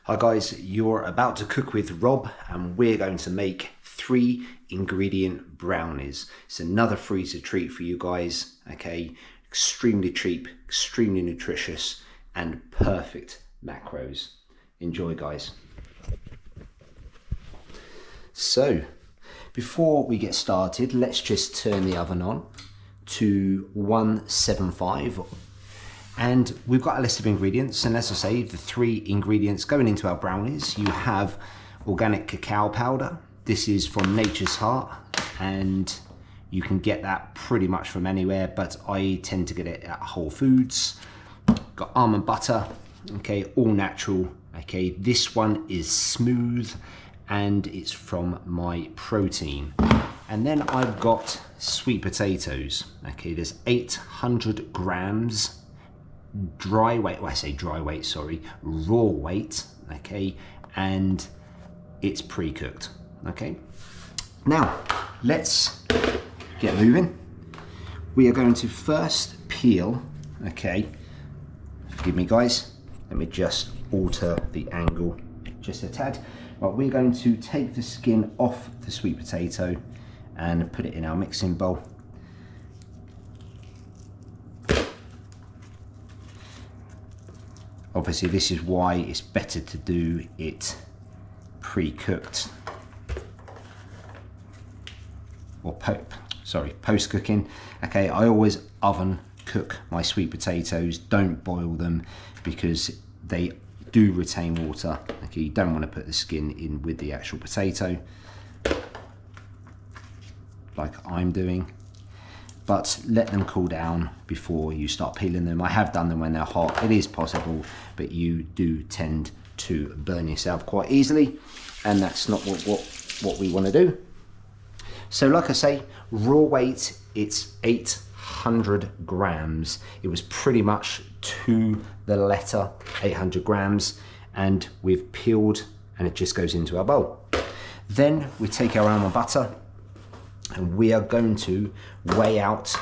Hi guys, you're about to cook with Rob and we're going to make 3 ingredient brownies. It's another freezer treat for you guys, okay? Extremely cheap, extremely nutritious and perfect macros. Enjoy guys. So, before we get started, let's just turn the oven on to 175. And we've got a list of ingredients, and as I say, the 3 ingredients going into our brownies. You have organic cacao powder. This is from Nature's Heart, and you can get that pretty much from anywhere, but I tend to get it at Whole Foods. Got almond butter, okay, all natural, okay. This one is smooth, and it's from my protein. And then I've got sweet potatoes, okay. There's 800 grams dry weight, well, I say dry weight, sorry, raw weight, okay, and it's pre-cooked, okay. Now, let's get moving. We are going to first peel, okay, forgive me guys, let me just alter the angle just a tad. Right, we're going to take the skin off the sweet potato and put it in our mixing bowl. Obviously, this is why it's better to do it pre-cooked or post-cooking. Okay, I always oven cook my sweet potatoes. Don't boil them because they do retain water. Okay, you don't want to put the skin in with the actual potato like I'm doing. But let them cool down before you start peeling them. I have done them when they're hot. It is possible, but you do tend to burn yourself quite easily, and that's not what we want to do. So like I say, raw weight, it's 800 grams. It was pretty much to the letter 800 grams, and we've peeled and it just goes into our bowl. Then we take our almond butter, and we are going to weigh out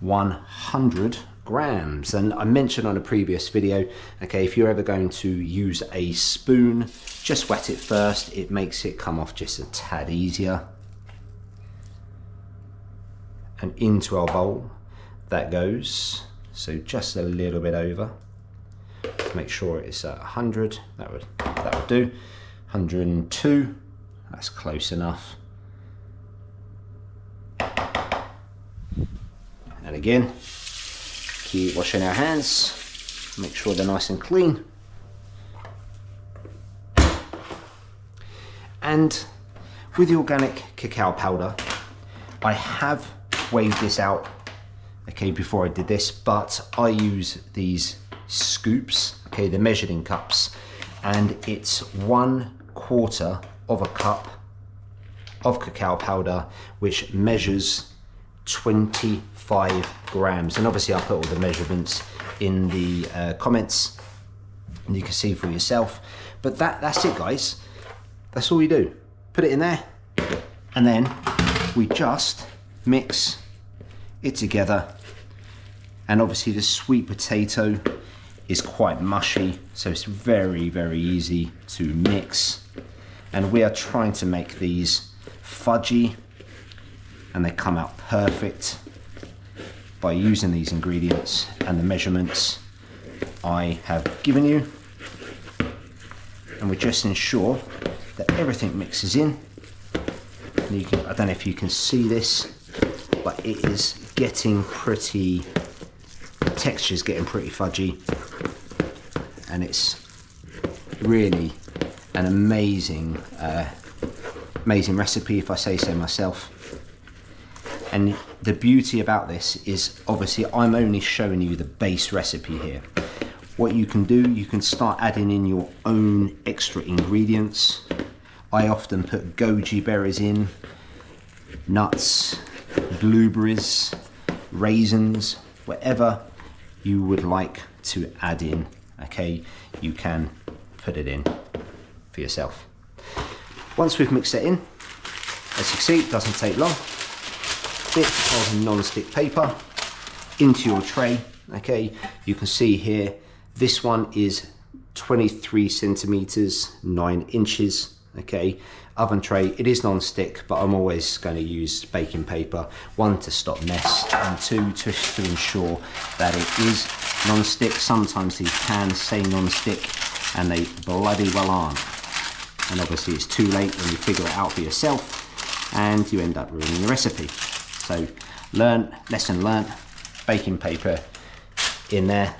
100 grams. And I mentioned on a previous video, okay, if you're ever going to use a spoon, just wet it first. It makes it come off just a tad easier. And into our bowl that goes. So just a little bit over. Make sure it's at 100. That would do. 102. That's close enough. And again, keep washing our hands, make sure they're nice and clean. And with the organic cacao powder, I have weighed this out, okay, before I did this, but I use these scoops, okay, they're measured in cups, and it's 1/4 of a cup of cacao powder, which measures 25 grams. And obviously I'll put all the measurements in the comments and you can see for yourself. But that's it guys, that's all you do. Put it in there and then we just mix it together. And obviously the sweet potato is quite mushy, so it's very, very easy to mix. And we are trying to make these fudgy, and they come out perfect by using these ingredients and the measurements I have given you. And we just ensure that everything mixes in. And you can, I don't know if you can see this, but it is getting pretty, the texture's getting pretty fudgy, and it's really an amazing amazing recipe, if I say so myself. And the beauty about this is obviously I'm only showing you the base recipe here. What you can do, you can start adding in your own extra ingredients. I often put goji berries in, nuts, blueberries, raisins, whatever you would like to add in, okay, you can put it in for yourself. Once we've mixed it in, as you see, it doesn't take long. Bit of non-stick paper into your tray, okay. You can see here, this one is 23 centimeters, 9 inches. Okay, oven tray, it is non-stick, but I'm always going to use baking paper, one to stop mess, and two to ensure that it is non-stick. Sometimes these pans say non-stick and they bloody well aren't, and obviously it's too late when you figure it out for yourself and you end up ruining the recipe. So lesson learned, baking paper in there,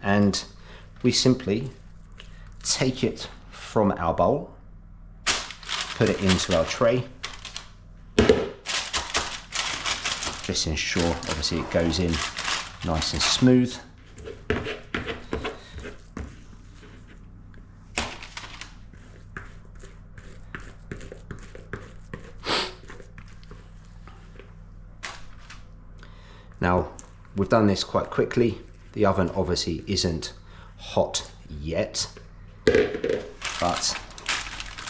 and we simply take it from our bowl, put it into our tray, just ensure obviously it goes in nice and smooth. Now, we've done this quite quickly. The oven obviously isn't hot yet, but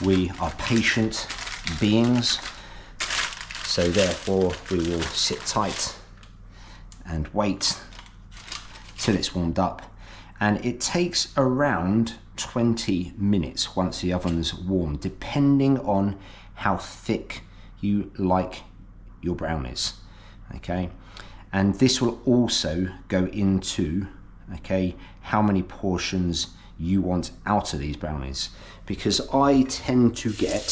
we are patient beings, so therefore we will sit tight and wait till it's warmed up. And it takes around 20 minutes once the oven's warm, depending on how thick you like your brownies, okay? And this will also go into, okay, how many portions you want out of these brownies, because I tend to get,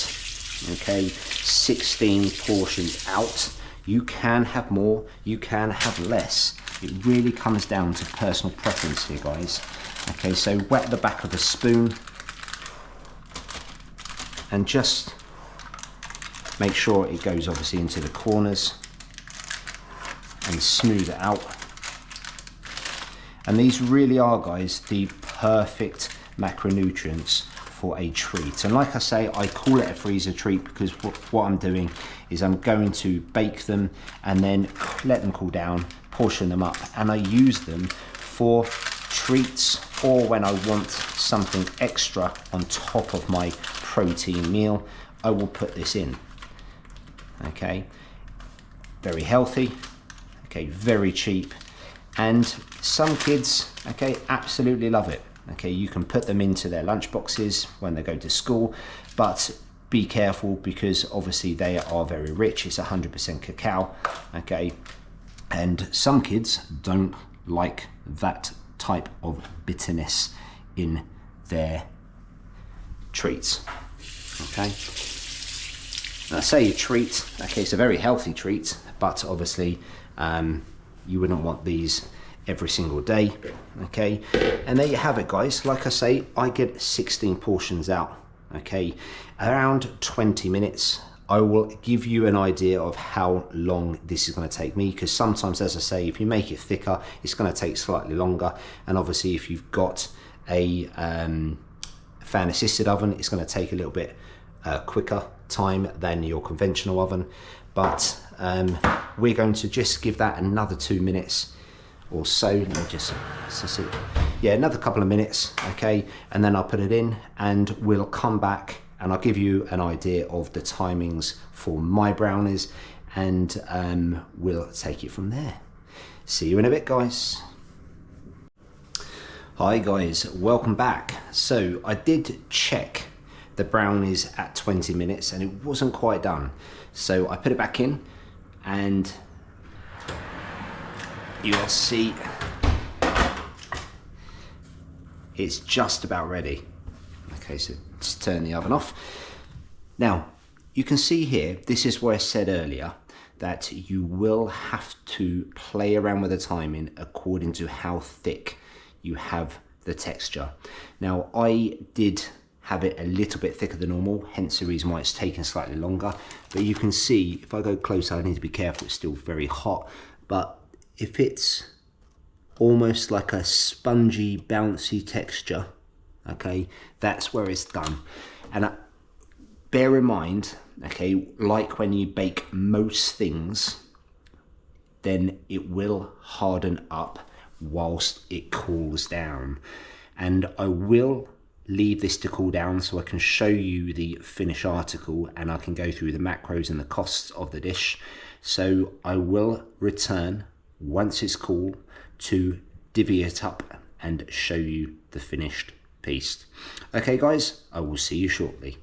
okay, 16 portions out. You can have more, you can have less. It really comes down to personal preference here, guys. Okay, so wet the back of the spoon and just make sure it goes obviously into the corners and smooth it out. And these really are, guys, the perfect macronutrients for a treat. And like I say, I call it a freezer treat because what I'm doing is I'm going to bake them and then let them cool down, portion them up, and I use them for treats or when I want something extra on top of my protein meal, I will put this in. Okay, very healthy, okay, very cheap, and some kids, okay, absolutely love it. Okay, you can put them into their lunch boxes when they go to school, but be careful because obviously they are very rich. It's 100% cacao, okay, and some kids don't like that type of bitterness in their treats. Okay, now I say a treat, okay, it's a very healthy treat, but obviously you wouldn't want these every single day, okay? And there you have it, guys. Like I say, I get 16 portions out, okay? Around 20 minutes. I will give you an idea of how long this is going to take me, because sometimes, as I say, if you make it thicker, it's going to take slightly longer. And obviously, if you've got a fan assisted oven, it's going to take a little bit quicker time than your conventional oven. But we're going to just give that another 2 minutes or so. Let me just see. Yeah, another couple of minutes, okay, and then I'll put it in and we'll come back and I'll give you an idea of the timings for my brownies, and we'll take it from there. See you in a bit, guys. Hi guys, welcome back. So I did check the brownies at 20 minutes and it wasn't quite done, so I put it back in and you'll see it's just about ready. Okay, so just turn the oven off. Now you can see here, this is where I said earlier that you will have to play around with the timing according to how thick you have the texture. Now I did have it a little bit thicker than normal, hence the reason why it's taken slightly longer. But you can see, if I go closer, I need to be careful, it's still very hot, but if it's almost like a spongy, bouncy texture, okay, that's where it's done. And bear in mind, okay, like when you bake most things, then it will harden up whilst it cools down. And I will leave this to cool down so I can show you the finished article and I can go through the macros and the costs of the dish. So I will return once it's cool to divvy it up and show you the finished pieced. Okay guys, I will see you shortly.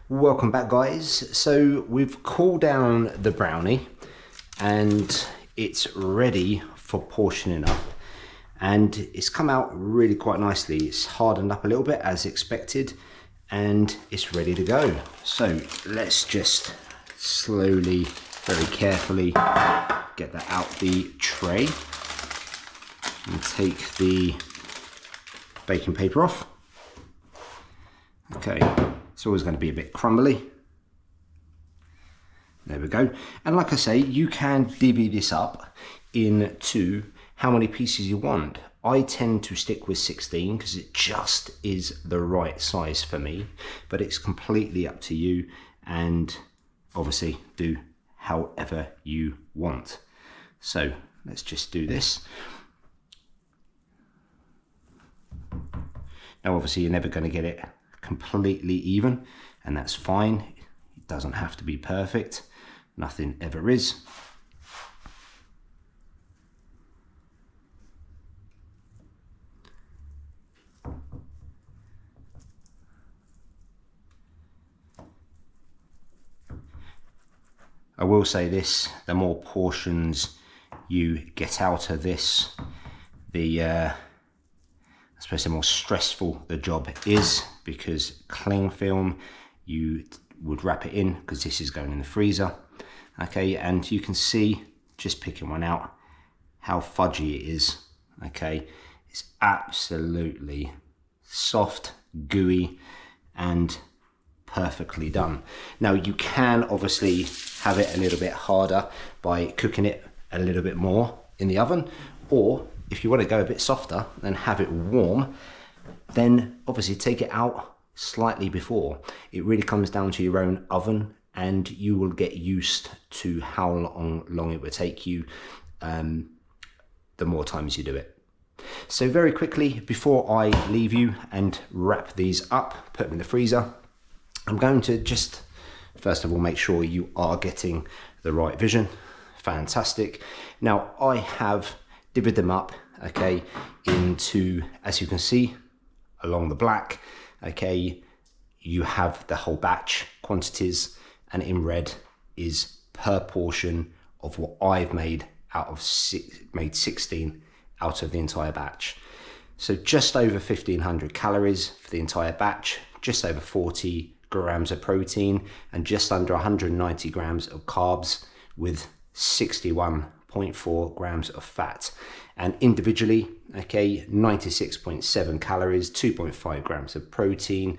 Welcome back guys. So we've cooled down the brownie and it's ready for portioning up, and it's come out really quite nicely. It's hardened up a little bit as expected and it's ready to go. So let's just slowly, very carefully get that out the tray and take the baking paper off. Okay, it's always going to be a bit crumbly. There we go. And like I say, you can divvy this up into how many pieces you want. I tend to stick with 16 because it just is the right size for me, but it's completely up to you, and obviously do however you want. So let's just do this. Now obviously you're never going to get it completely even, and that's fine. It doesn't have to be perfect. Nothing ever is. I will say this, the more portions you get out of this, I suppose the more stressful the job is, because cling film, you would wrap it in because this is going in the freezer. Okay, and you can see, just picking one out, how fudgy it is. Okay, it's absolutely soft, gooey, and perfectly done. Now you can obviously have it a little bit harder by cooking it a little bit more in the oven, or if you want to go a bit softer and have it warm, then obviously take it out slightly before. It really comes down to your own oven, and you will get used to how long it will take you the more times you do it. So very quickly, before I leave you and wrap these up, put them in the freezer, I'm going to just first of all make sure you are getting the right vision. Fantastic. Now I have divvied them up, okay, into, as you can see along the black, okay, you have the whole batch quantities, and in red is per portion of what I've made out of 16 out of the entire batch. So just over 1500 calories for the entire batch, just over 40 grams of protein, and just under 190 grams of carbs, with 61.4 grams of fat. And individually, okay, 96.7 calories, 2.5 grams of protein,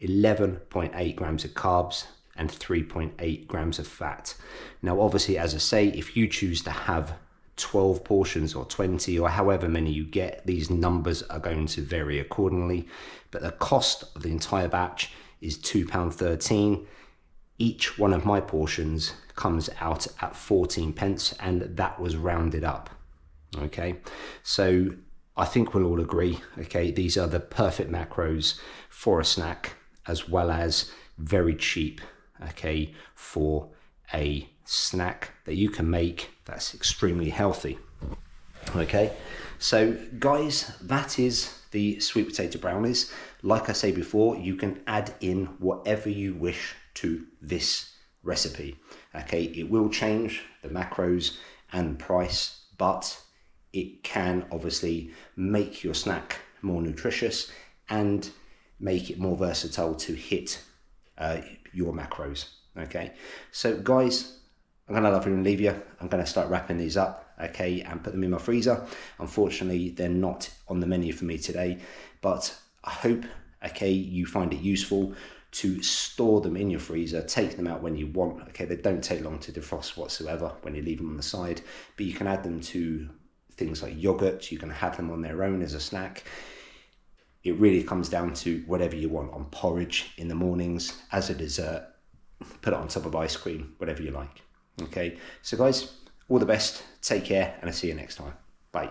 11.8 grams of carbs, and 3.8 grams of fat. Now obviously, as I say, if you choose to have 12 portions or 20 or however many you get, these numbers are going to vary accordingly, but the cost of the entire batch is £2.13. Each one of my portions comes out at 14 pence, and that was rounded up. Okay, so I think we'll all agree, okay, these are the perfect macros for a snack, as well as very cheap, okay, for a snack that you can make that's extremely healthy. Okay, so guys, that is the sweet potato brownies. Like I say before, you can add in whatever you wish to this recipe. Okay, it will change the macros and price, but it can obviously make your snack more nutritious and make it more versatile to hit your macros. Okay, so guys, I'm gonna love you and leave you. I'm gonna start wrapping these up, okay, and put them in my freezer. Unfortunately, they're not on the menu for me today, but I hope, okay, you find it useful to store them in your freezer, take them out when you want. Okay, they don't take long to defrost whatsoever when you leave them on the side, but you can add them to things like yogurt. You can have them on their own as a snack. It really comes down to whatever you want, on porridge in the mornings, as a dessert, put it on top of ice cream, whatever you like. Okay, so guys, all the best, take care, and I'll see you next time. Bye.